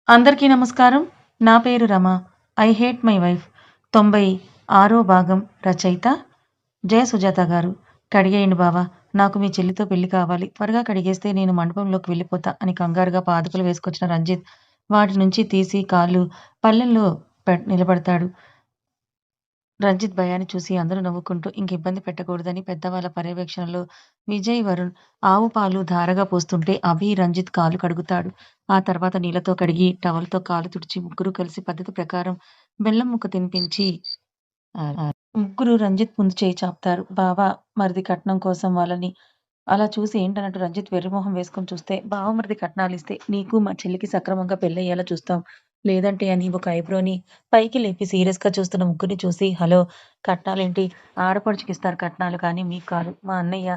అందరికీ నమస్కారం. నా పేరు Rama. 'I hate my wife' 96 భాగం రచయిత జయ సుజాత గారు. "కడిగేయండి బావ, నాకు మీ చెల్లితో పెళ్లి కావాలి. త్వరగా కడిగేస్తే నేను మండపంలోకి వెళ్ళిపోతా" అని కంగారుగా పాదుకలు వేసుకొచ్చిన రంజిత్ వాటి నుంచి తీసి కాళ్ళు పళ్ళెంలో నిలబడతాడు. రంజిత్ భయాన్ని చూసి అందరూ నవ్వుకుంటూ ఇంక ఇబ్బంది పెట్టకూడదని పెద్దవాళ్ళ పర్యవేక్షణలో విజయ్, వరుణ్ ఆవు పాలు ధారగా పోస్తుంటే అభి, రంజిత్ కాళ్ళు కడుగుతాడు. ఆ తర్వాత నీళ్లతో కడిగి టవల్‌తో కాళ్ళు తుడిచి ముగ్గురూ కలిసి పద్ధతి ప్రకారం బెల్లం ముక్క తినిపించి ముగ్గురు రంజిత్ ముందు చేయి చాపుతారు. బావ, మరిది కట్నం కోసం వాళ్ళని అలా చూసి ఏంటన్నట్టు రంజిత్ వెర్రిమొహం వేసుకొని చూస్తే, బావమరిది కట్నాలిస్తే నీకు మా చెల్లికి సక్రమంగా పెళ్లయ్యేలా చూస్తాం. లేదంటే అని ఒక ఐబ్రోని పైకి లేపి సీరియస్‌గా చూస్తున్న ముగ్గురిని చూసి, హలో! కట్నాలేంటి? ఆడపడుచుకిస్తారు కట్నాలు కానీ మీకు కాదు. మా అన్నయ్య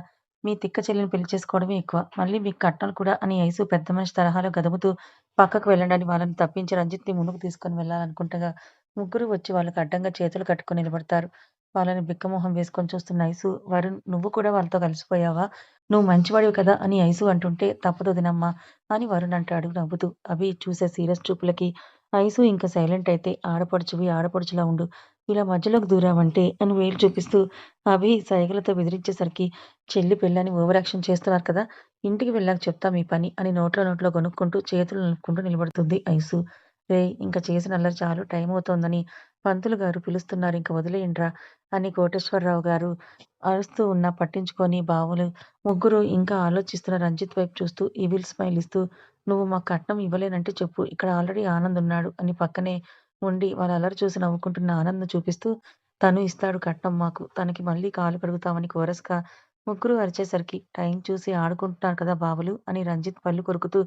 మీ తిక్క చెల్లిని పెళ్లి చేసుకోవడమే ఎక్కువ. మళ్ళీ మీకు కట్నాలు కూడా అని ఐసు పెద్ద మనిషి తరహాలో గదుముతూ పక్కకు వెళ్ళండి అని వాళ్ళని తప్పించి రంజిత్‌ని ముందుకు తీసుకొని వెళ్ళాలనుకుంటగా, ముగ్గురు వచ్చి వాళ్ళకి అడ్డంగా చేతులు కట్టుకొని నిలబడతారు. వాళ్ళని బిక్కమొహం వేసుకొని చూస్తున్న ఐసు, వరుణ్ నువ్వు కూడా వాళ్ళతో కలిసిపోయావా? నువ్వు మంచివాడివి కదా అని ఐసు అంటుంటే, తప్పదు వదినమ్మా అని వరుణ్ అంటాడు నవ్వుతూ. అభి చూసే సీరియస్ చూపులకి ఐసు ఇంక సైలెంట్ అయితే, ఆడపడుచువి ఆడపడుచులా ఉండు. ఇలా మధ్యలోకి దూరావంటే అని వేలు చూపిస్తూ అభి సైగలతో బెదిరించేసరికి, చెల్లి పెళ్ళని ఓవర్ యాక్షన్ చేస్తున్నారు కదా! ఇంటికి వెళ్ళాక చెప్తా మీ పని అని నోట్లో గొనుక్కుంటూ చేతులు నలుపుకుంటూ నిలబడుతుంది ఐసు. రేయ్! ఇంక చేసిన అల్లరి చాలు టైమవుతోందని పంతులు గారు పిలుస్తున్నారు ఇంక వదిలేయండ్రా అని కోటేశ్వరరావు గారు అరుస్తూ ఉన్నా పట్టించుకోని బావలు ముగ్గురు ఇంకా ఆలోచిస్తున్న రంజిత్ వైపు చూస్తూ ఈవిల్ స్మైల్ ఇస్తూ, "నువ్వు మాకు కట్నం ఇవ్వలేనంటే చెప్పు. ఇక్కడ ఆల్రెడీ ఆనంద్ ఉన్నాడు" అని పక్కనే ఉండి వాళ్ళ అల్లరి చూసి నవ్వుకుంటున్న ఆనంద్‌ని చూపిస్తూ, "తను ఇస్తాడు కట్నం మాకు. తనకి మళ్ళీ కాళ్ళు కడుగుతామని" కోరస్‌గా ముగ్గురు అరిచేసరికి, "టైం చూసి ఆడుకుంటున్నారు కదా బావలు" అని రంజిత్ పళ్ళు కొరుకుతూ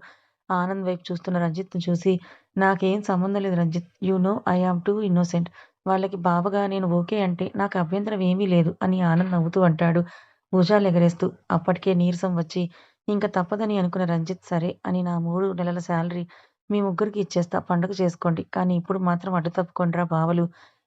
ఆనంద్ వైపు చూస్తున్న రంజిత్‌ని చూసి, "నాకేం సంబంధం లేదు Ranjith. You know I am too innocent. వాళ్ళకి బావగా నేను ఓకే అంటే నాకు అభ్యంతరం ఏమీ లేదు" అని ఆనంద్ నవ్వుతూ అంటాడు భుజాలెగరేస్తూ. అప్పటికే నీరసం వచ్చి ఇంక తప్పదని అనుకున్న రంజిత్, "సరే" అని నా 3 నెలల శాలరీ మీ ముగ్గురికి ఇచ్చేస్తా. పండగ చేసుకోండి. కానీ ఇప్పుడు మాత్రం అడ్డు తప్పుకోండ్రా బావలు.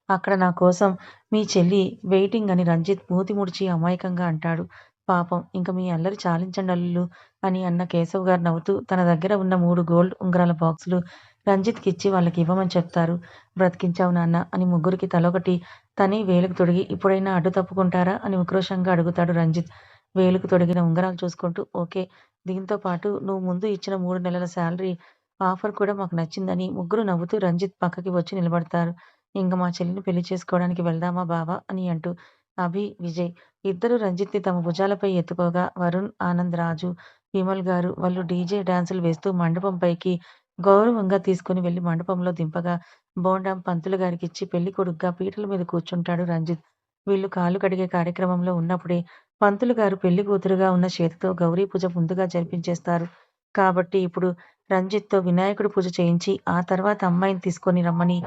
అక్కడ నా కోసం మీ చెల్లి వెయిటింగ్ అని రంజిత్ మూతి ముడిచి అమాయకంగా అంటాడు. పాపం ఇంక మీ అల్లరి చాలించండి అల్లులు అని అన్న కేశవ్ గారు నవ్వుతూ తన దగ్గర ఉన్న 3 గోల్డ్ ఉంగరాల బాక్సులు రంజిత్‌కిచ్చి వాళ్ళకి ఇవ్వమని చెప్తారు. "బ్రతికించావు నాన్న" అని ముగ్గురికి తలొకటి తనే వేలుకు తొడిగి, "ఇప్పుడైనా అడ్డు తప్పుకుంటారా" అని ఉక్రోషంగా అడుగుతాడు రంజిత్. వేలుకు తొడిగిన ఉంగరాలు చూసుకుంటూ, "ఓకే. దీంతో పాటు నువ్వు ముందు ఇచ్చిన 3 నెలల శాలరీ ఆఫర్ కూడా మాకు నచ్చిందని" ముగ్గురు నవ్వుతూ రంజిత్ పక్కకి వచ్చి నిలబడతారు. "ఇంక మా చెల్లిని పెళ్లి చేసుకోవడానికి వెళ్దామా బావ" అని అంటూ అభి, విజయ్ ఇద్దరూ రంజిత్‌ని తమ భుజాలపై ఎత్తుకోగా, వరుణ్, ఆనంద్, రాజు, విమల్ గారు వాళ్ళు డీజే డాన్సులు వేస్తూ మండపం పైకి గౌరవంగా తీసుకొని వెళ్లి మండపంలో దింపగా, బోండాం పంతులు గారికిచ్చి పెళ్ళికొడుకుగా పీటల మీద కూర్చుంటాడు రంజిత్. వీళ్ళు కాళ్ళు కడిగే కార్యక్రమంలో ఉన్నప్పుడే పంతులు గారు పెళ్లి కూతురుగా ఉన్న శ్వేతతో గౌరీ పూజ ముందుగా జరిపించేస్తారు. కాబట్టి ఇప్పుడు రంజిత్‌తో వినాయకుడి పూజ చేయించి, ఆ తర్వాత అమ్మాయిని తీసుకొని రమ్మని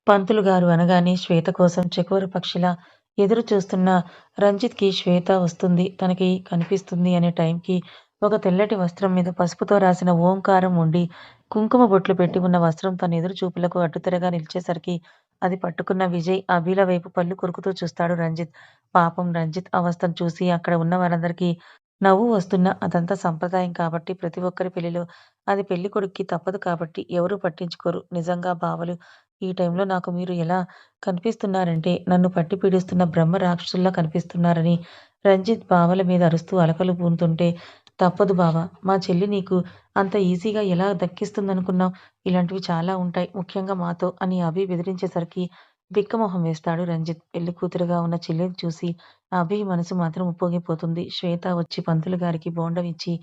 పంతులు గారు అనగానే శ్వేత కోసం చకోర పక్షిలా ఎదురు చూస్తున్న రంజిత్‌కి శ్వేత వస్తుంది, తనకి కనిపిస్తుంది అనే టైంకి ఒక తెల్లటి వస్త్రం మీద పసుపుతో రాసిన ఓంకారం ఉండి, కుంకుమ బొట్లు పెట్టి ఉన్న వస్త్రం తన ఎదురు చూపులకు అడ్డుతెరగా నిలిచేసరికి అది పట్టుకున్న విజయ్, అభిల వైపు పళ్ళు కొరుకుతూ చూస్తాడు రంజిత్. పాపం రంజిత్ అవస్థను చూసి అక్కడ ఉన్న వారందరికీ నవ్వు వస్తున్నా అదంతా సంప్రదాయం కాబట్టి ప్రతి ఒక్కరి పెళ్లిలో అది పెళ్ళికొడుక్కి తప్పదు కాబట్టి ఎవరూ పట్టించుకోరు. నిజంగా బావలు ఈ టైంలో నాకు మీరు ఎలా కనిపిస్తున్నారంటే నన్ను పట్టి పీడిస్తున్న బ్రహ్మ రాక్షసుల్లా కనిపిస్తున్నారని రంజిత్ బావల మీద అరుస్తూ అలకలు పూనుతుంటే, "తప్పదు బావ, మా చెల్లి నీకు అంత ఈజీగా ఎలా దక్కిస్తుందనుకున్నావ్? ఇలాంటివి చాలా ఉంటాయి. ముఖ్యంగా మాతో" అని అభి బెదిరించేసరికి బిక్కమొహం వేస్తాడు రంజిత్. పెళ్లి కూతురుగా ఉన్న చెల్లిని చూసి అభి మనసు మాత్రం ఉప్పొంగిపోతుంది. శ్వేత వచ్చి పంతులు గారికి బోండం ఇచ్చి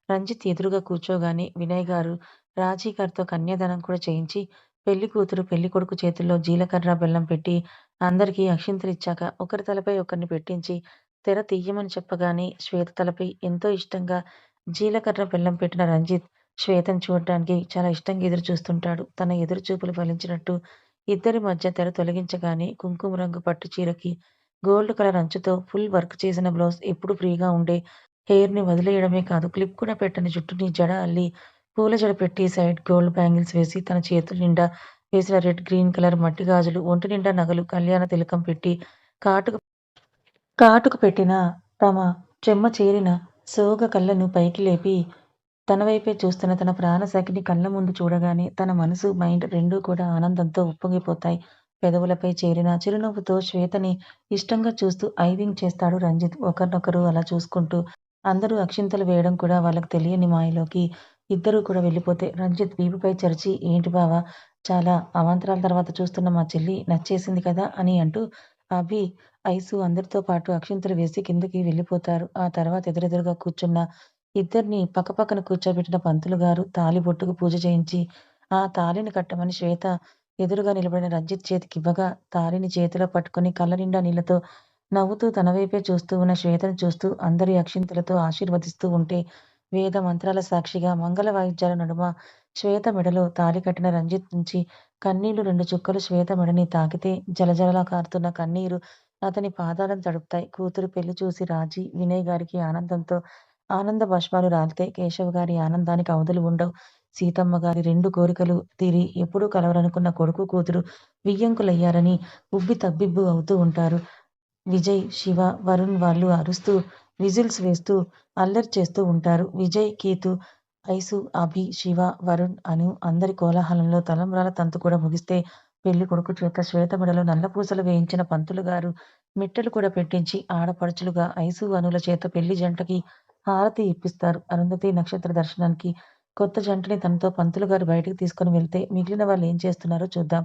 రంజిత్ ఎదురుగా కూర్చోగానే వినయ్ గారు రాజీ గారితో కన్యాదానం కూడా చేయించి పెళ్లి కూతురు, పెళ్లి కొడుకు చేతుల్లో జీలకర్ర, బెల్లం పెట్టి అందరికీ అక్షింతలిచ్చాక ఒకరి తలపై ఒకరిని పెట్టించి తెర తీయమని చెప్పగానే శ్వేత తలపై ఎంతో ఇష్టంగా జీలకర్ర, బెల్లం పెట్టిన రంజిత్ శ్వేతను చూడటానికి చాలా ఇష్టంగా ఎదురు చూస్తుంటాడు. తన ఎదురు చూపులు ఫలించినట్టు ఇద్దరి మధ్య తెర తొలగించగానే కుంకుమ రంగు పట్టు చీరకి గోల్డ్ కలర్ అంచుతో ఫుల్ వర్క్ చేసిన బ్లౌజ్, ఎప్పుడు ఫ్రీగా ఉండే హెయిర్‌ని వదిలేయడమే కాదు క్లిప్ కూడా పెట్టని జుట్టుని జడ అల్లి పూల జడ పెట్టి సైడ్ గోల్డ్ బ్యాంగిల్స్ వేసి తన చేతుల నిండా వేసిన రెడ్, గ్రీన్ కలర్ మట్టి గాజులు, ఒంటి నిండా నగలు, కళ్యాణ తిలకం పెట్టి కాటుక కాటుక పెట్టిన తమ చెమ్మ చేరిన సోగ కళ్ళను పైకి లేపి తన వైపే చూస్తున్న తన ప్రాణసఖిని కళ్ళ ముందు చూడగానే తన మనసు, మైండ్ రెండూ కూడా ఆనందంతో ఉప్పొంగిపోతాయి. పెదవులపై చేరిన చిరునవ్వుతో శ్వేతని ఇష్టంగా చూస్తూ ఐవింగ్ చేస్తాడు రంజిత్. ఒకరినొకరు అలా చూసుకుంటూ అందరూ అక్షింతలు వేయడం కూడా వాళ్ళకి తెలియని మాయలోకి ఇద్దరూ కూడా వెళ్ళిపోతే రంజిత్ వీపుపై చరిచి, "ఏంటి బావా, చాలా అవాంతరాల తర్వాత చూస్తున్న మా చెల్లి నచ్చేసింది కదా" అని అంటూ అభి, ఐసు అందరితో పాటు అక్షింతలు వేసి కిందకి వెళ్ళిపోతారు. ఆ తర్వాత ఎదురెదురుగా కూర్చున్న ఇద్దరిని పక్కపక్కన కూర్చోబెట్టిన పంతులు గారు తాళిబొట్టుకు పూజ చేయించి, ఆ తాళిని కట్టమని శ్వేత ఎదురుగా నిలబడిన రంజిత్ చేతికివ్వగా, తాళిని చేతిలో పట్టుకొని కళ్ళ నిండా నీళ్లతో నవ్వుతూ తన వైపే చూస్తూ ఉన్న శ్వేతను చూస్తూ అందరి అక్షింతలతో ఆశీర్వదిస్తూ ఉంటే, వేద మంత్రాల సాక్షిగా మంగళ వాయిద్యాల నడుమ శ్వేత మెడలో తాళి కట్టిన రంజిత్ నుంచి కన్నీళ్లు 2 చుక్కలు శ్వేత మెడని తాకితే జలజలలా కారుతున్న కన్నీరు అతని పాదాలను తడుపుతాయి. కూతురు పెళ్లి చూసి రాజీ, వినయ్ గారికి ఆనందంతో ఆనంద బాష్పాలు రాలితే కేశవ్ గారి ఆనందానికి అవధులు ఉండవు. సీతమ్మ గారి 2 కోరికలు తీరి ఎప్పుడూ కలవరనుకున్న కొడుకు, కూతురు వియ్యంకులయ్యారని ఉబ్బి తబ్బిబ్బు అవుతూ ఉంటారు. విజయ్, శివ, వరుణ్ వాళ్ళు అరుస్తూ, విజిల్స్ వేస్తూ అల్లరి చేస్తూ ఉంటారు. విజయ్, కీతు, ఐసు, అభి, శివ, వరుణ్, అను అందరి కోలాహలంలో తలంబ్రాల తంతు కూడా ముగిస్తే పెళ్లి కొడుకు చేత శ్వేత మెడలో నల్లపూసలు వేయించిన పంతులు గారు మెట్టెలు కూడా పెట్టించి ఆడపడుచులుగా ఐసు, అనుల చేత పెళ్లి జంటకి హారతి ఇప్పిస్తారు. అరుంధతి నక్షత్ర దర్శనానికి కొత్త జంటని తనతో పంతులు గారు బయటికి తీసుకొని వెళ్తే మిగిలిన వాళ్ళు ఏం చేస్తున్నారో చూద్దాం.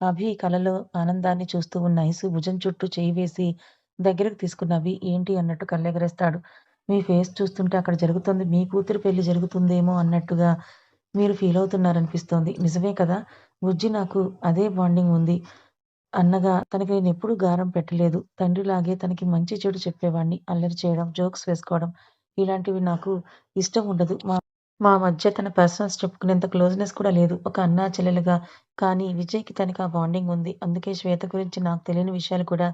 అభి కలలో ఆనందాన్ని చూస్తూ ఉన్న ఐసు భుజం చుట్టూ చేయి వేసి దగ్గరకు తీసుకున్న అభి ఏంటి అన్నట్టు కళ్ళెగరేస్తాడు. మీ ఫేస్ చూస్తుంటే అక్కడ జరుగుతోంది మీ కూతురు పెళ్లి జరుగుతుందేమో అన్నట్టుగా మీరు ఫీల్ అవుతున్నారనిపిస్తోంది. నిజమే కదా! బుజ్జి నాకు అదే బాండింగ్ ఉంది. అన్నగా తనకి నేనెప్పుడూ గారం పెట్టలేదు. తండ్రిలాగే తనకి మంచి చెడు చెప్పేవాడిని. అల్లరి చేయడం, జోక్స్ వేసుకోవడం ఇలాంటివి నాకు ఇష్టం ఉండదు. మా మధ్య తన పర్సనల్స్ చెప్పుకునేంత క్లోజ్‌నెస్ కూడా లేదు. ఒక అన్నా చెల్లెలుగా. కానీ విజయ్‌కి తనకి ఆ బాండింగ్ ఉంది. అందుకే శ్వేత గురించి నాకు తెలియని విషయాలు కూడా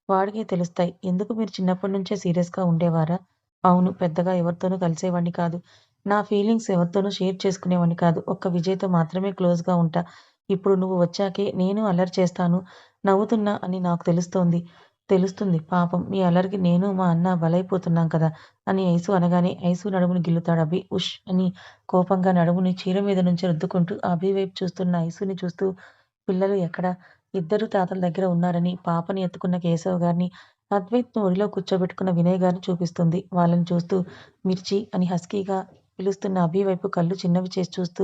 వాడికే తెలుస్తాయి. ఎందుకు మీరు చిన్నప్పటి నుంచే సీరియస్‌గా ఉండేవారా? అవును. పెద్దగా ఎవరితోనూ కలిసేవాడిని కాదు. నా ఫీలింగ్స్ ఎవరితోనూ షేర్ చేసుకునేవాడిని కాదు. ఒక్క విజయ్‌తో మాత్రమే క్లోజ్‌గా ఉంటా. ఇప్పుడు నువ్వు వచ్చాకే నేను అల్లరి చేస్తాను, నవ్వుతున్నా అని నాకు తెలుస్తుంది. పాపం మీ అల్లరికి నేను, మా అన్న బలైపోతున్నాం కదా! అని ఐసు అనగానే ఐసు నడుముని గిల్లుతాడు అభి. ఉష్ అని కోపంగా నడుముని చీర మీద నుంచి రుద్దుకుంటూ అభి వైపు చూస్తున్న ఐసుని చూస్తూ పిల్లలు ఎక్కడ? ఇద్దరు తాతల దగ్గర ఉన్నారని పాపని ఎత్తుకున్న కేశవ్ గారిని, అద్వైత్‌ని ఒడిలో కూర్చోబెట్టుకున్న వినయ్ గారిని చూపిస్తుంది. వాళ్ళని చూస్తూ మిర్చి అని హస్కీగా పిలుస్తున్న అభి వైపు కళ్ళు చిన్నవి చేసి చూస్తూ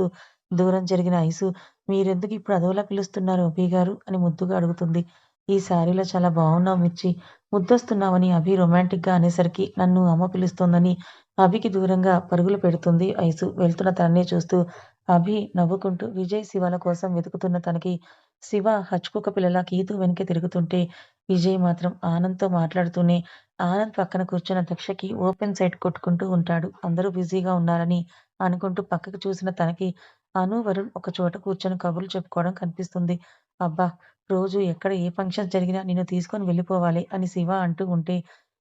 దూరం జరిగిన ఐసు, మీరెందుకు ఇప్పుడు అదోలా పిలుస్తున్నారు అభి గారు అని ముద్దుగా అడుగుతుంది. ఈ శారీలో చాలా బావున్నావు మిర్చి. ముద్దొస్తున్నావని అభి రొమాంటిక్‌గా అనేసరికి నన్ను అమ్మ పిలుస్తోందని అభికి దూరంగా పరుగులు పెడుతుంది ఐసు. వెళ్తున్న తననే చూస్తూ అభి నవ్వుకుంటూ విజయ్, శివల కోసం వెతుకుతున్న తనకి శివ హచ్చుకుక్క పిల్లలా కీతు వెనకే తిరుగుతుంటే విజయ్ మాత్రం ఆనంద్‌తో మాట్లాడుతూనే ఆనంద్ పక్కన కూర్చున్న దక్షకి ఓపెన్ సైట్ కొట్టుకుంటూ ఉంటాడు. అందరూ బిజీగా ఉన్నారని అనుకుంటూ పక్కకి చూసిన తనకి అను, వరుణ్ ఒక చోట కూర్చొని కబుర్లు చెప్పుకోవడం కనిపిస్తుంది. అబ్బా! రోజు ఎక్కడ ఏ ఫంక్షన్ జరిగినా నిన్ను తీసుకొని వెళ్ళిపోవాలి అని శివ అంటూ ఉంటే,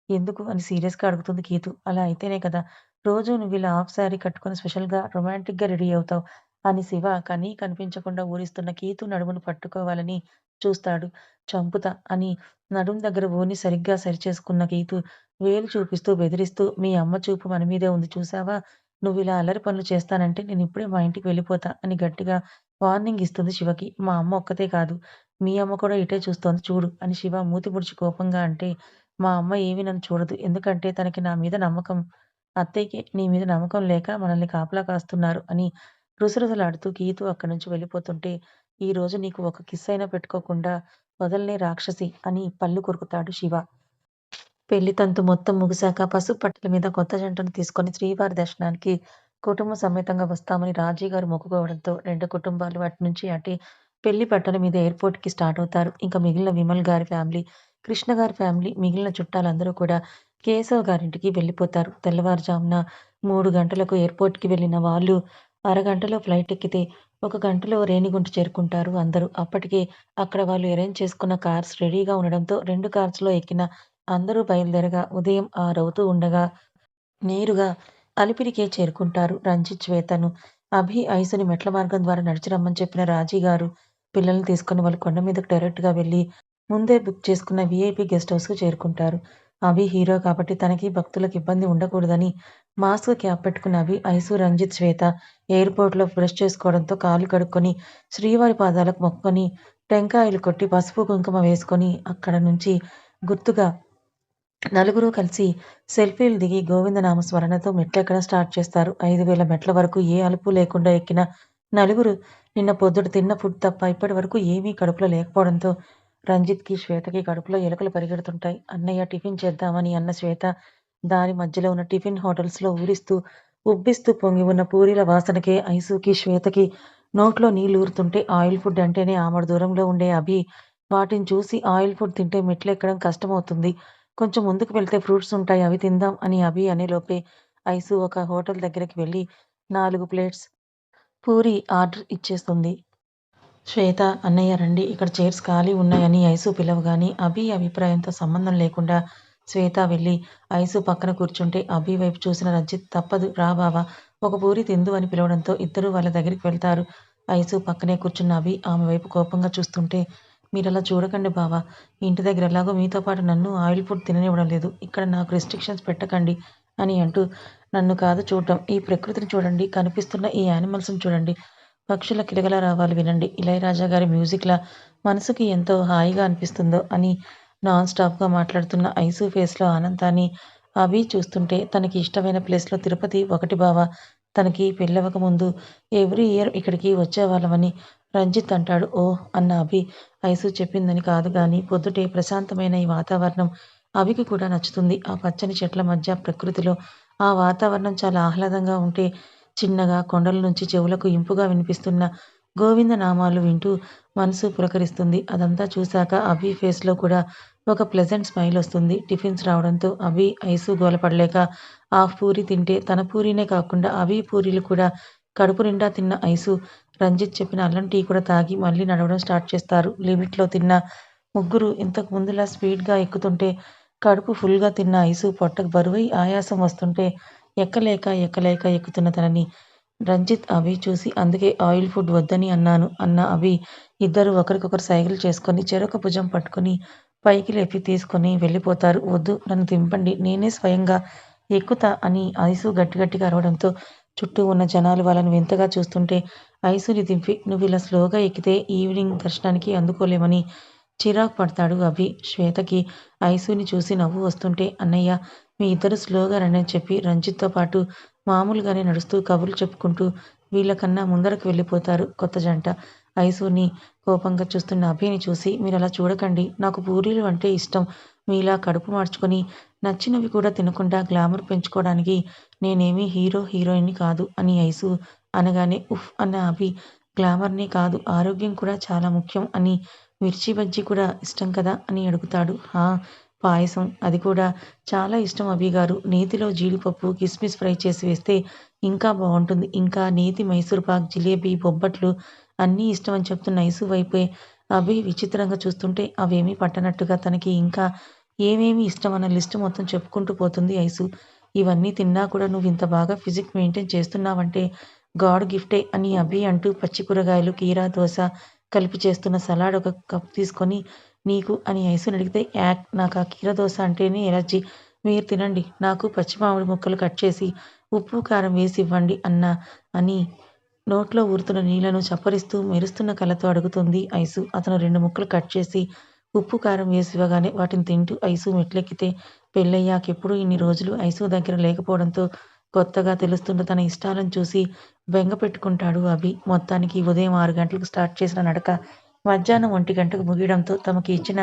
ఎందుకు అని సీరియస్‌గా అడుగుతుంది కీతు. అలా అయితేనే కదా రోజు నువ్విలా హాఫ్ సారీ కట్టుకొని స్పెషల్‌గా రొమాంటిక్‌గా రెడీ అవుతావు అని శివ కనీ కనిపించకుండా ఊరిస్తున్న కీతు నడుమును పట్టుకోవాలని చూస్తాడు. చంపుతా అని నడుం దగ్గర ఓని సరిగ్గా సరిచేసుకున్న కీతు వేలు చూపిస్తూ బెదిరిస్తూ మీ అమ్మ చూపు మన మీదే ఉంది చూసావా? నువ్విలా అల్లరి పనులు చేస్తానంటే నేనిప్పుడే మా ఇంటికి వెళ్ళిపోతా అని గట్టిగా వార్నింగ్ ఇస్తుంది శివకి. మా అమ్మ ఒక్కతే కాదు మీ అమ్మ కూడా ఇటే చూస్తోంది చూడు అని శివ మూతి ముడిచి కోపంగా అంటే, మా అమ్మ ఏమీ నన్ను చూడదు. ఎందుకంటే తనకి నా మీద నమ్మకం. అత్తయ్యకి నీ మీద నమ్మకం లేక మనల్ని కాపలా కాస్తున్నారు అని రుసరుసలాడుతూ గీతు అక్కడి నుంచి వెళ్ళిపోతుంటే, ఈరోజు నీకు ఒక కిస్ అయినా పెట్టుకోకుండా వదలనే రాక్షసి అని పళ్ళు కొరుకుతాడు శివ. పెళ్లి తంతు మొత్తం ముగిశాక పసుపు పట్టెల మీద కొత్త జంటను తీసుకొని శ్రీవారి దర్శనానికి కుటుంబ సమేతంగా వస్తామని రాజీ గారు మొక్కుకోవడంతో 2 కుటుంబాలు అటునుంచి అటే పెళ్లి పట్టల మీద ఎయిర్‌పోర్ట్‌కి స్టార్ట్ అవుతారు. ఇంకా మిగిలిన విమల్ గారి ఫ్యామిలీ, కృష్ణ గారి ఫ్యామిలీ, మిగిలిన చుట్టాలందరూ కూడా కేశవ్ గారింటికి వెళ్ళిపోతారు. తెల్లవారుజామున 3 గంటలకు ఎయిర్‌పోర్ట్‌కి వెళ్ళిన వాళ్ళు అరగంటలో ఫ్లైట్ ఎక్కితే, ఒక గంటలో రేణిగుంట చేరుకుంటారు అందరూ. అప్పటికే అక్కడ వాళ్ళు అరేంజ్ చేసుకున్న కార్స్ రెడీగా ఉండడంతో 2 కార్స్‌లో ఎక్కిన అందరూ బయలుదేరగా ఉదయం 6 అవుతూ ఉండగా నేరుగా అలిపిరికే చేరుకుంటారు రంజిత్, శ్వేతను. అభి, ఐసుని మెట్ల మార్గం ద్వారా నడిచి రమ్మని చెప్పిన రాజీ గారు పిల్లల్ని తీసుకొని వాళ్ళు కొండ మీదకి డైరెక్ట్‌గా వెళ్లి ముందే బుక్ చేసుకున్న వీఐపీ గెస్ట్ హౌస్‌కి చేరుకుంటారు. అభి హీరో కాబట్టి తనకి భక్తులకు ఇబ్బంది ఉండకూడదని మాస్క్, క్యాప్ పెట్టుకున్న అభి, ఐసు, రంజిత్, శ్వేత ఎయిర్‌పోర్ట్‌లో బ్రష్ చేసుకోవడంతో కాళ్ళు కడుక్కొని, శ్రీవారి పాదాలకు మొక్కుకొని, టెంకాయలు కొట్టి, పసుపు, కుంకుమ వేసుకొని, అక్కడ నుంచి గుర్తుగా నలుగురూ కలిసి సెల్ఫీలు దిగి గోవిందనామ స్మరణతో మెట్లెక్కడం స్టార్ట్ చేస్తారు. 5,000 మెట్ల వరకు ఏ అలుపు లేకుండా ఎక్కిన నలుగురు నిన్న పొద్దుట తిన్న ఫుడ్ తప్ప ఇప్పటి వరకు ఏమీ కడుపులో లేకపోవడంతో రంజిత్‌కి, శ్వేతకి కడుపులో ఎలుకలు పరిగెడుతుంటాయి. అన్నయ్య టిఫిన్ చేద్దామని అన్న శ్వేత దారి మధ్యలో ఉన్న టిఫిన్ హోటల్స్‌లో ఊరిస్తూ, ఉబ్బిస్తూ పొంగి ఉన్న పూరీల వాసనకే ఐసుకి, శ్వేతకి నోట్లో నీళ్లూరుతుంటే ఆయిల్ ఫుడ్ అంటేనే ఆమడ దూరంలో ఉండే అభి వాటిని చూసి ఆయిల్ ఫుడ్ తింటే మెట్లెక్కడం కష్టమవుతుంది. కొంచెం ముందుకు వెళ్తే ఫ్రూట్స్ ఉంటాయి అవి తిందాం అని అభి అనేలోపే ఐసు ఒక హోటల్ దగ్గరికి వెళ్లి 4 ప్లేట్స్ పూరి ఆర్డర్ ఇచ్చేస్తుంది. శ్వేత, అన్నయ్య రండి ఇక్కడ చైర్స్ ఖాళీ ఉన్నాయని ఐసు పిలవగానే అభి అభిప్రాయంతో సంబంధం లేకుండా శ్వేత వెళ్ళి ఐసు పక్కన కూర్చుంటే అభి వైపు చూసిన రంజిత్ తప్పదు రా బావ ఒక పూరి తిందు అని పిలవడంతో ఇద్దరూ వాళ్ళ దగ్గరికి వెళ్తారు. ఐసు పక్కనే కూర్చున్న అభి ఆమె వైపు కోపంగా చూస్తుంటే మీరలా చూడకండి బావ ఇంటి దగ్గర ఎలాగో మీతో పాటు నన్ను ఆయిల్ ఫుడ్ తిననివ్వడం లేదు. ఇక్కడ నాకు రెస్ట్రిక్షన్స్ పెట్టకండి అని అంటూ నన్ను కాదు చూడటం ఈ ప్రకృతిని చూడండి కనిపిస్తున్న ఈ యానిమల్స్‌ని చూడండి. పక్షుల కిలకిలారావాలు వినండి. ఇళయరాజా గారి మ్యూజిక్‌లా మనసుకి ఎంతో హాయిగా అనిపిస్తుందో అని నాన్ స్టాప్‌గా మాట్లాడుతున్న ఐసు ఫేస్‌లో ఆనందాన్ని అభి చూస్తుంటే తనకి ఇష్టమైన ప్లేస్‌లో తిరుపతి ఒకటి బావ. తనకి పెళ్లవ్వక ముందు ఎవ్రీ ఇయర్ ఇక్కడికి వచ్చేవాళ్ళమని రంజిత్ అంటాడు. ఓహ్! అన్న అభి ఐసు చెప్పిందని కాదు గానీ పొద్దుటే ప్రశాంతమైన ఈ వాతావరణం అభికి కూడా నచ్చుతుంది. ఆ పచ్చని చెట్ల మధ్య ప్రకృతిలో ఆ వాతావరణం చాలా ఆహ్లాదంగా ఉంటే చిన్నగా కొండల నుంచి చెవులకు ఇంపుగా వినిపిస్తున్న గోవింద నామాలు వింటూ మనసు పులకరిస్తుంది. అదంతా చూశాక అభి ఫేస్‌లో కూడా ఒక ప్లెజెంట్ స్మైల్ వస్తుంది. టిఫిన్స్ రావడంతో అభి, ఐసు గోలపడలేక హాఫ్ పూరి తింటే తన పూరీనే కాకుండా అభి పూరీలు కూడా కడుపు నిండా తిన్న ఐసు, రంజిత్ చెప్పిన అల్లం టీ కూడా తాగి మళ్ళీ నడవడం స్టార్ట్ చేస్తారు. లిమిట్‌లో తిన్న ముగ్గురు ఇంతకు ముందులా స్పీడ్‌గా ఎక్కుతుంటే కడుపు ఫుల్‌గా తిన్న ఐసు పొట్టకు బరువై ఆయాసం వస్తుంటే ఎక్కలేక, ఎక్కలేక ఎక్కుతున్న తనని రంజిత్, అభి చూసి అందుకే ఆయిల్ ఫుడ్ వద్దని అన్నాను అన్న అభి ఇద్దరూ ఒకరికొకరు సైగలు చేసుకొని చెరొక భుజం పట్టుకొని పైకి లేపి తీసుకొని వెళ్ళిపోతారు. వద్దు నన్ను దింపండి నేనే స్వయంగా ఎక్కుతా అని ఐసు గట్టి గట్టిగా అరవడంతో చుట్టూ ఉన్న జనాలు వాళ్ళని వింతగా చూస్తుంటే ఐసుని దింపి నువ్విలా స్లోగా ఎక్కితే ఈవినింగ్ దర్శనానికి అందుకోలేమని చిరాకు పడతాడు అభి. శ్వేతకి ఐసుని చూసి నవ్వు వస్తుంటే అన్నయ్య మీ ఇద్దరు స్లోగా రండి అని చెప్పి రంజిత్‌తో పాటు మామూలుగానే నడుస్తూ కబుర్లు చెప్పుకుంటూ వీళ్ళకన్నా ముందరకు వెళ్ళిపోతారు కొత్త జంట. ఐసుని కోపంగా చూస్తున్న అభిని చూసి మీరలా చూడకండి. నాకు పూరీలు అంటే ఇష్టం. మీలా కడుపు మార్చుకొని నచ్చినవి కూడా తినకుండా గ్లామర్ పెంచుకోవడానికి నేనేమీ హీరో, హీరోయిన్‌ని కాదు అని ఐసు అనగానే ఉఫ్ అన్న అభి గ్లామర్‌నే కాదు ఆరోగ్యం కూడా చాలా ముఖ్యం అని మిర్చి బజ్జీ కూడా ఇష్టం కదా అని అడుగుతాడు. హా! పాయసం అది కూడా చాలా ఇష్టం అభిగారు. నేతిలో జీడిపప్పు, కిస్మిస్ ఫ్రై చేసి వేస్తే ఇంకా బావుంటుంది. ఇంకా నేతి మైసూర్ పాక్, జిలేబీ, బొబ్బట్లు అన్నీ ఇష్టం అని చెప్తున్న ఐసు వైపే అభి విచిత్రంగా చూస్తుంటే అవేమీ పట్టనట్టుగా తనకి ఇంకా ఏమేమి ఇష్టమన్న లిస్ట్ మొత్తం చెప్పుకుంటూ పోతుంది ఐసు. ఇవన్నీ తిన్నా కూడా నువ్వింత బాగా ఫిజిక్ మెయింటైన్ చేస్తున్నావంటే గాడ్ గిఫ్టే అని అభి అంటూ పచ్చి కూరగాయలు, కీరా దోస కలిపి చేస్తున్న సలాడ్ ఒక కప్ తీసుకొని నీకు అని ఐసుని అడిగితే యాక్ నాకా కీర దోస అంటేనే ఎలర్జీ. మీరు తినండి. నాకు పచ్చి మామిడి ముక్కలు కట్ చేసి ఉప్పు, కారం వేసి ఇవ్వండి అని నోట్లో ఊరుతున్న నీళ్లను చప్పరిస్తూ మెరుస్తున్న కళ్ళతో అడుగుతుంది ఐసు. అతను 2 ముక్కలు కట్ చేసి ఉప్పు, కారం వేసి ఇవ్వగానే వాటిని తింటూ ఐసు మెట్లెక్కితే పెళ్లయ్యాకెప్పుడూ ఇన్ని రోజులు ఐసు దగ్గర లేకపోవడంతో కొత్తగా తెలుస్తున్న తన ఇష్టాలను చూసి బెంగ పెట్టుకుంటాడు అభి. మొత్తానికి ఉదయం 6 గంటలకు స్టార్ట్ చేసిన నడక మధ్యాహ్నం 1 గంటకు ముగియడంతో తమకి ఇచ్చిన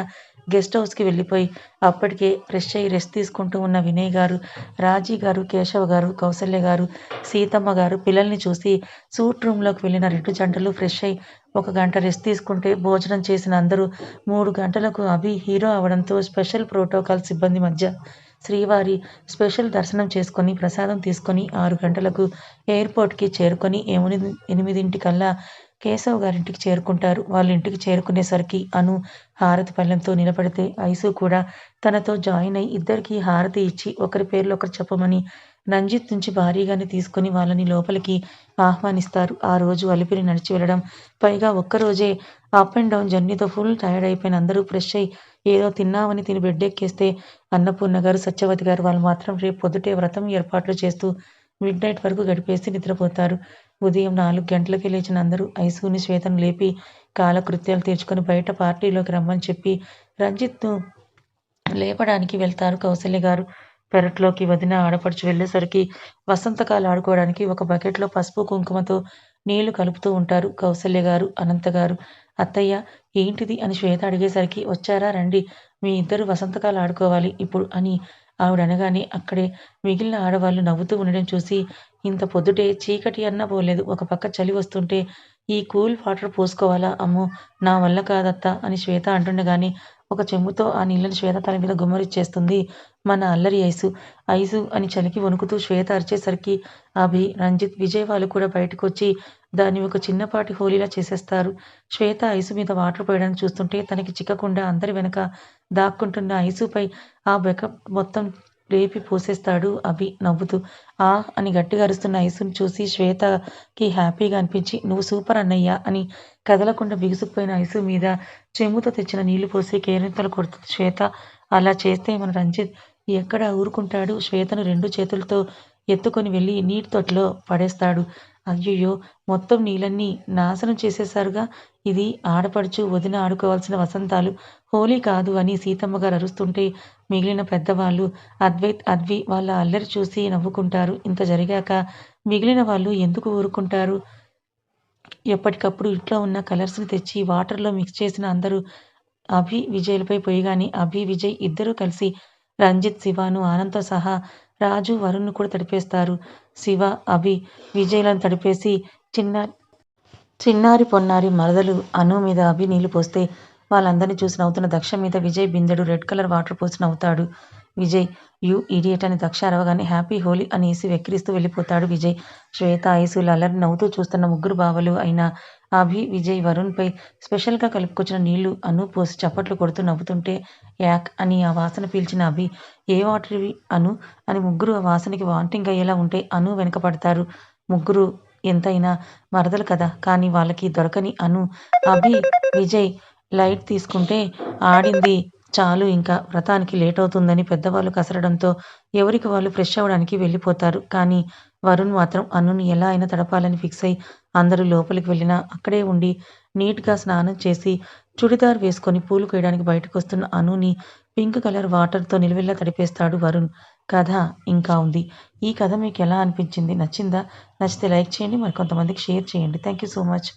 గెస్ట్ హౌస్‌కి వెళ్ళిపోయి అప్పటికే ఫ్రెష్ అయ్యి రెస్ట్ తీసుకుంటూ ఉన్న వినయ్ గారు, రాజీ గారు, కేశవ్ గారు, కౌసల్య గారు, సీతమ్మ గారు పిల్లల్ని చూసి సూట్ రూమ్‌లోకి వెళ్ళిన 2 జంటలు ఫ్రెష్ అయ్యి ఒక గంట రెస్ట్ తీసుకుంటే భోజనం చేసిన అందరూ 3 గంటలకు అభి హీరో అవ్వడంతో స్పెషల్ ప్రోటోకాల్ సిబ్బంది మధ్య శ్రీవారి స్పెషల్ దర్శనం చేసుకొని ప్రసాదం తీసుకొని 6 గంటలకు ఎయిర్‌పోర్ట్‌కి చేరుకొని 8కల్లా కేశవ్ గారింటికి చేరుకుంటారు. వాళ్ళ ఇంటికి చేరుకునేసరికి అను హారతి పళ్ళెంతో నిలబడితే ఐసు కూడా తనతో జాయిన్ అయి ఇద్దరికీ హారతి ఇచ్చి ఒకరి పేర్లు ఒకరు చెప్పమని రంజిత్ నుంచి భారీగానే తీసుకొని వాళ్ళని లోపలికి ఆహ్వానిస్తారు. ఆ రోజు అలిపిరి నడిచి వెళ్ళడం, పైగా ఒక్కరోజే అప్ అండ్ డౌన్ జర్నీతో ఫుల్ టైర్డ్ అయిపోయిన అందరూ ఫ్రెష్ అయ్యి ఏదో తిన్నామని తిని బెడ్డెక్కేస్తే అన్నపూర్ణ గారు, సత్యవతి గారు వాళ్ళు మాత్రం రేపు పొద్దుటే వ్రతం ఏర్పాట్లు చేస్తూ మిడ్ నైట్ వరకు గడిపేసి నిద్రపోతారు. ఉదయం 4 గంటలకే లేచిన అందరూ ఐసుని, శ్వేతను లేపి కాలకృత్యాలు తీర్చుకొని బయట పార్టీలోకి రమ్మని చెప్పి రంజిత్‌ను లేపడానికి వెళ్తారు కౌసల్య గారు. పెరట్లోకి వదిన, ఆడపడుచు వెళ్ళేసరికి వసంతకాలు ఆడుకోవడానికి ఒక బకెట్‌లో పసుపు, కుంకుమతో నీళ్లు కలుపుతూ ఉంటారు కౌసల్య గారు, అనంత గారు. అత్తయ్య ఏంటిది అని శ్వేత అడిగేసరికి వచ్చారా రండి, మీ ఇద్దరు వసంతకాలు ఆడుకోవాలి ఇప్పుడు అని ఆవిడనగానే అక్కడే మిగిలిన ఆడవాళ్లు నవ్వుతూ ఉండడం చూసి ఇంత పొద్దుటే చీకటి అన్నా పోలేదు. ఒక పక్క చలి వస్తుంటే ఈ కూల్ వాటర్ పోసుకోవాలా? అమ్మో! నా వల్ల కాదత్తా అని శ్వేత అంటుండగానే ఒక చెంబుతో ఆ నీళ్లను శ్వేత తల మీద గుమ్మరిచ్చేస్తుంది మన అల్లరి ఐసు. ఐసు అని చలికి వణుకుతూ శ్వేత అరిచేసరికి అభి, రంజిత్, విజయ్ వాళ్ళు కూడా బయటకొచ్చి దాన్ని ఒక చిన్నపాటి హోలీలా చేసేస్తారు. శ్వేత ఐసు మీద వాటర్ పోయడానికి చూస్తుంటే తనకి చిక్కకుండా అందరి వెనక దాక్కుంటున్న ఐసుపై ఆ బకెట్ మొత్తం లేపి పోసేస్తాడు అభి నవ్వుతూ. ఆ అని గట్టిగా అరుస్తున్న ఐసుని చూసి శ్వేతకి హ్యాపీగా అనిపించి నువ్వు సూపర్ అన్నయ్య అని కదలకుండా బిగుసుకుపోయిన ఐసు మీద చెంబుతో తెచ్చిన నీళ్లు పోసి కేరింతలు కొడుతుంది శ్వేత. అలా చేస్తే మన రంజిత్ ఎక్కడ ఊరుకుంటాడు? శ్వేతను 2 చేతులతో ఎత్తుకొని వెళ్ళి నీటి తొట్టిలో పడేస్తాడు. అయ్యయ్యో! మొత్తం నీళ్ళన్నీ నాశనం చేసేశారుగా! ఇది ఆడపడుచు, వదిన ఆడుకోవాల్సిన వసంతాలు, హోలీ కాదు అని సీతమ్మ గారు అరుస్తుంటే మిగిలిన పెద్దవాళ్ళు అద్వైత్, అద్వి వాళ్ళ అల్లరి చూసి నవ్వుకుంటారు. ఇంత జరిగాక మిగిలిన వాళ్ళు ఎందుకు ఊరుకుంటారు? ఎప్పటికప్పుడు ఇంట్లో ఉన్న కలర్స్‌ని తెచ్చి వాటర్‌లో మిక్స్ చేసిన అందరూ అభి, విజయ్‌లపై పొయ్యగానే అభి, విజయ్ ఇద్దరూ కలిసి రంజిత్, శివను, ఆనంద్‌తో సహా రాజు, వరుణ్‌ను కూడా తడిపేస్తారు. శివ, అభి, విజయ్‌లను తడిపేసి చిన్న చిన్నారి, పొన్నారి మరదలు అను మీద అభి నీళ్లు పోస్తే వాళ్ళందరినీ చూసి నవ్వుతున్న దక్ష మీద విజయ్ బిందెడు రెడ్ కలర్ వాటర్ పోసి నవ్వుతాడు. విజయ్ యూ ఇడియట్ అని దక్ష అరవగానే హ్యాపీ హోలీ అనేసి వెక్కిరిస్తూ వెళ్ళిపోతాడు విజయ్. శ్వేత, ఐసులు అల్లరిని నవ్వుతూ చూస్తున్న ముగ్గురు బావలు అయిన అభి, విజయ్, వరుణ్‌పై స్పెషల్‌గా కలుపుకొచ్చిన నీళ్లు అను పోసి చప్పట్లు కొడుతూ నవ్వుతుంటే యాక్ అని ఆ వాసన పీల్చిన అభి ఏ వాటర్ ఇవి అను అని ముగ్గురు ఆ వాసనకి వామిటింగ్ అయ్యేలా ఉంటే అను వెనక పడతారు. ముగ్గురు ఎంతైనా మరదలు కదా! కానీ వాళ్ళకి దొరకని అను, అభి, విజయ్ లైట్ తీసుకుంటే ఆడింది చాలు ఇంకా వ్రతానికి లేటవుతుందని పెద్దవాళ్ళు కసరడంతో ఎవరికి వాళ్ళు ఫ్రెష్ అవ్వడానికి వెళ్ళిపోతారు. కానీ వరుణ్ మాత్రం అనుని ఎలా అయినా తడపాలని ఫిక్స్ అయ్యి అందరూ లోపలికి వెళ్ళినా అక్కడే ఉండి నీట్‌గా స్నానం చేసి చుడిదార్ వేసుకొని పూలు కొయ్యడానికి బయటకొస్తున్న అనుని పింక్ కలర్ వాటర్‌తో నిలువెల్లా తడిపేస్తాడు వరుణ్. కథ ఇంకా ఉంది. ఈ కథ మీకెలా అనిపించింది? నచ్చిందా? నచ్చితే లైక్ చేయండి. మరి కొంతమందికి షేర్ చేయండి. Thank you so much.